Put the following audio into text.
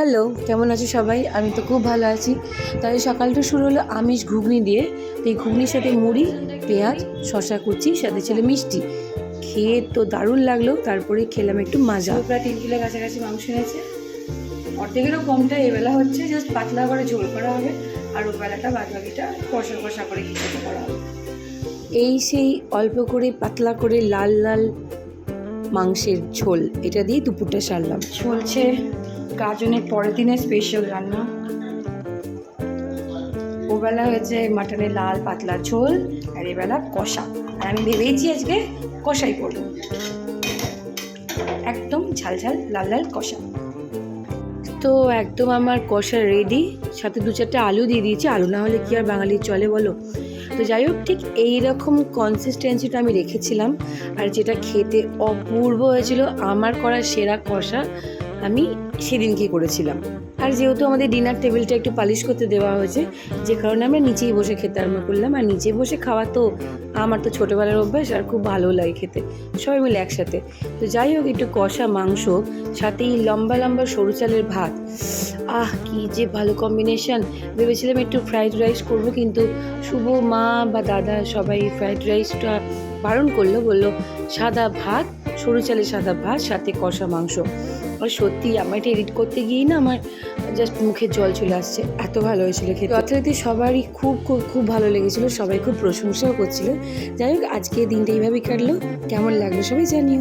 Hello, কেমন আছো সবাই? আমি তো খুব ভালো আছি। তাই সকালটা শুরু হলো আমিষ ঘুগনি দিয়ে। তো এই ঘুগনির সাথে মুড়ি, পেঁয়াজ, শসা কুচি, সাথে ছিল মিষ্টি। খেয়ে তো দারুণ লাগলো। তারপরে খেলাম একটু মাজা। প্রায় 3 কিলো কাছাকাছি মাংস এনেছে। অর্ধেকেরও কমটা এবেলা হচ্ছে, জাস্ট পাতলা করে ঝোল করা হবে। আর ওবেলাটা বাদবাকিটা কষা কষা করে খিচুড়ি করা হবে। এই সেই অল্প করে পাতলা করে লাল লাল মাংসের ঝোল, এটা দিয়ে দুপুরটা সারলাম। চলছে গাজনের পরের দিনের স্পেশাল রান্না। ওবেলা হয়েছে মাটনের লাল পাতলা ঝোল, আর এবেলা কষা। আর আমি ভেবেইছি আজকে কষাই করবো, একদম ঝাল ঝাল লাল লাল কষা। তো একদম আমার কষা রেডি, সাথে 2-4টা আলু দিয়ে দিয়েছি। আলু না হলে কি আর বাঙালির চলে বলো? তো যাই হোক, ঠিক এইরকম কনসিস্টেন্সিটা আমি রেখেছিলাম। আর যেটা খেতে অপূর্ব হয়েছিল, আমার করা সেরা কষা আমি সেদিনকে করেছিলাম। আর যেহেতু আমাদের ডিনার টেবিলটা একটু পালিশ করতে দেওয়া হয়েছে, যে কারণে আমরা নিচেই বসে খেতে আরম্ভ করলাম। আর নিচে বসে খাওয়া তো আমার তো ছোটোবেলার অভ্যাস, আর খুব ভালো লাগে খেতে সবাই মিলে একসাথে। তো যাই হোক, একটু কষা মাংস, সাথেই লম্বা লম্বা সরু চালের ভাত। কি যে ভালো কম্বিনেশন! ভেবেছিলাম একটু ফ্রাইড রাইস করবো, কিন্তু শুভ, মা বা দাদা সবাই ফ্রাইড রাইসটা বারণ করলো, বললো সাদা ভাত, সরু চালের সাদা ভাত, সাথে কষা মাংস। আর সত্যি আমার এটা এডিট করতে গিয়েই না আমার জাস্ট মুখে জল চলে আসছে, এত ভালো হয়েছিল খেতে। যথারীতি সবারই খুব খুব খুব ভালো লেগেছিলো, সবাই খুব প্রশংসাও করছিল। যাই হোক, আজকে দিনটা এইভাবেই কাটলো। কেমন লাগলো সবাই জানিও।